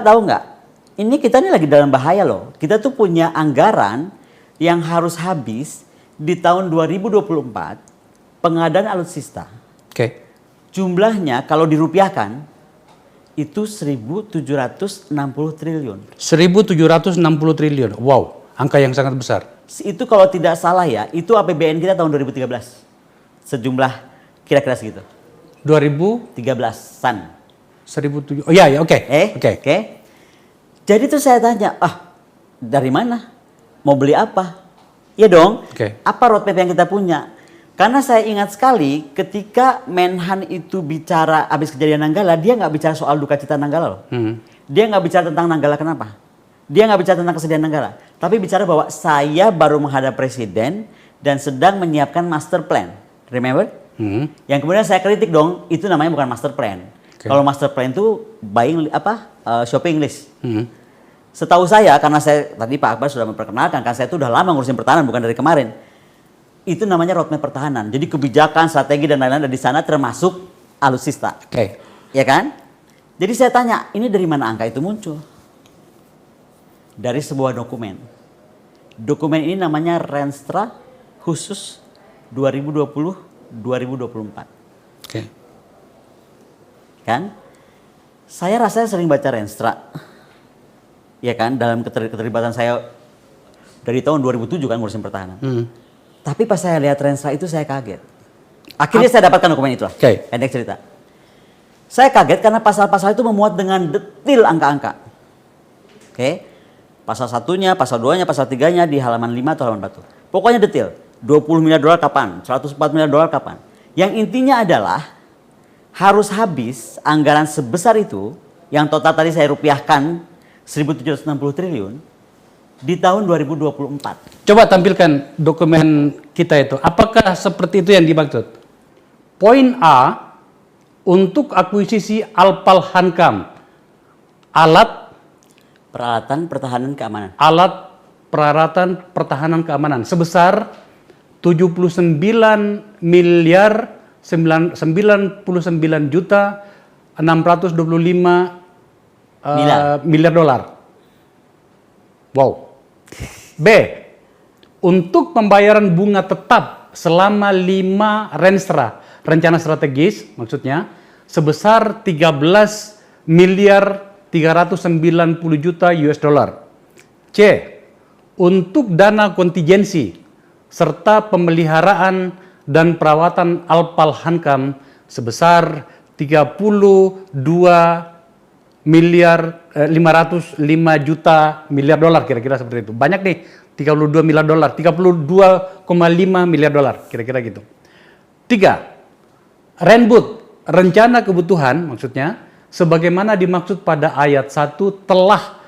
Tahu nggak? Ini kita nih lagi dalam bahaya loh. Kita tuh punya anggaran yang harus habis di tahun 2024 pengadaan alutsista. Oke. Jumlahnya kalau dirupiahkan itu 1.760 triliun. 1.760 triliun. Wow, angka yang sangat besar. Itu kalau tidak salah ya, itu APBN kita tahun 2013. Sejumlah kira-kira segitu. 13-an. 1.007. Oh iya, oke. Oke. Jadi tuh saya tanya, dari mana? Mau beli apa? Ya dong, apa roadmap yang kita punya? Karena saya ingat sekali ketika Menhan itu bicara habis kejadian Nanggala, dia nggak bicara soal duka cita Nanggala loh. Dia nggak bicara tentang Nanggala kenapa. Dia nggak bicara tentang kesedihan Nanggala. Tapi bicara bahwa saya baru menghadap presiden dan sedang menyiapkan master plan. Remember? Yang kemudian saya kritik dong, itu namanya bukan master plan. Kalau master plan itu shopping list. Setahu saya, karena saya tadi Pak Akbar sudah memperkenalkan, kan saya itu udah lama ngurusin pertahanan, bukan dari kemarin. Itu namanya roadmap pertahanan. Jadi kebijakan, strategi dan lain-lain ada di sana termasuk alutsista. Ya kan? Jadi saya tanya, ini dari mana angka itu muncul? Dari sebuah dokumen. Dokumen ini namanya Renstra khusus 2020-2024. Kan? Saya rasanya sering baca Renstra. Ya kan? Dalam keterlibatan saya dari tahun 2007 kan ngurusin pertahanan. Tapi pas saya lihat Renstra itu saya kaget. Akhirnya saya dapatkan dokumen itu lah. Pendek cerita. Saya kaget karena pasal-pasal itu memuat dengan detail angka-angka. Pasal 1-nya, pasal 2-nya, pasal 3-nya di halaman 5 atau halaman batu. Pokoknya detail. 20 miliar dolar kapan? 104 miliar dolar kapan? Yang intinya adalah harus habis anggaran sebesar itu, yang total tadi saya rupiahkan 1.760 triliun, di tahun 2024. Coba tampilkan dokumen kita itu. Apakah seperti itu yang dimaksud? Poin A, untuk akuisisi Alpal Hankam, peralatan pertahanan keamanan. Alat peralatan pertahanan keamanan sebesar 79 miliar 99 juta 625 miliar dolar. Wow. B. Untuk pembayaran bunga tetap selama 5 Renstra, rencana strategis maksudnya, sebesar 13 miliar 390 juta US dollar. C. Untuk dana kontingensi serta pemeliharaan dan perawatan Alpal Hankam sebesar 32 miliar 505 juta miliar dolar, kira-kira seperti itu. Banyak nih, 32 miliar dolar, 32,5 miliar dolar, kira-kira gitu. 3. Renbud, rencana kebutuhan maksudnya, sebagaimana dimaksud pada ayat 1 telah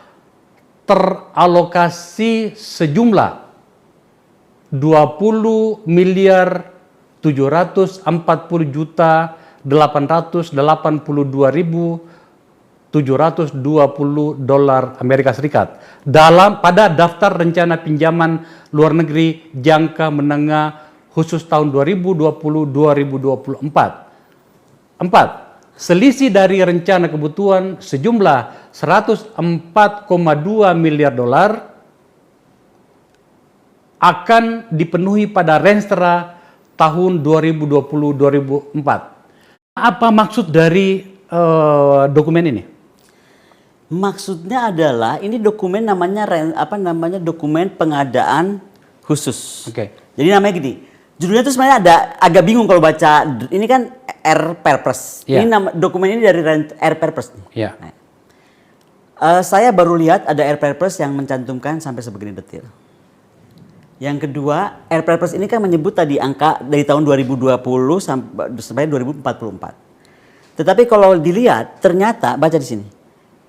teralokasi sejumlah 20 miliar 740 juta 882.720 dolar Amerika Serikat pada daftar rencana pinjaman luar negeri jangka menengah khusus tahun 2020-2024. 4. Selisih dari rencana kebutuhan sejumlah 104,2 miliar dolar akan dipenuhi pada Renstra tahun 2020-2024. Apa maksud dari dokumen ini? Maksudnya adalah ini dokumen namanya dokumen pengadaan khusus. Jadi namanya gini. Judulnya itu sebenarnya agak bingung kalau baca. Ini kan R-Perpres. Ini dokumen ini dari R-Perpres. Saya baru lihat ada R-Perpres yang mencantumkan sampai sebegini detail. Yang kedua, R-Perpres ini kan menyebut tadi angka dari tahun 2020 sampai 2044. Tetapi kalau dilihat, ternyata baca di sini.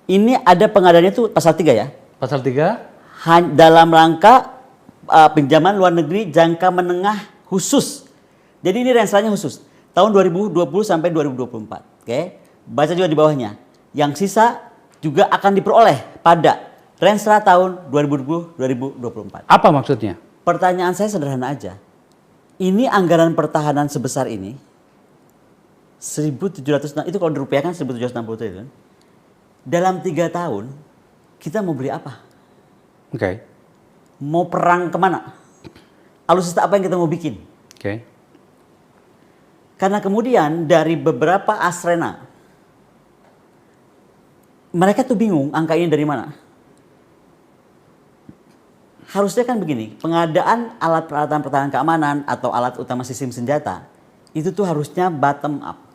Ini ada pengadaannya itu pasal 3 ya. Pasal 3? Dalam rangka pinjaman luar negeri jangka menengah khusus. Jadi ini renstranya khusus. Tahun 2020 sampai 2024. Baca juga di bawahnya. Yang sisa juga akan diperoleh pada Renstra tahun 2020-2024. Apa maksudnya? Pertanyaan saya sederhana aja. Ini anggaran pertahanan sebesar ini 1.700, itu kalau dirupiahkan 1.760 triliun. dalam 3 tahun kita mau beli apa? Oke. Mau perang kemana? Alutsista apa yang kita mau bikin? Oke. Karena kemudian dari beberapa asrena, mereka tuh bingung angka ini dari mana. Harusnya kan begini, pengadaan alat peralatan pertahanan keamanan atau alat utama sistem senjata, itu tuh harusnya bottom up.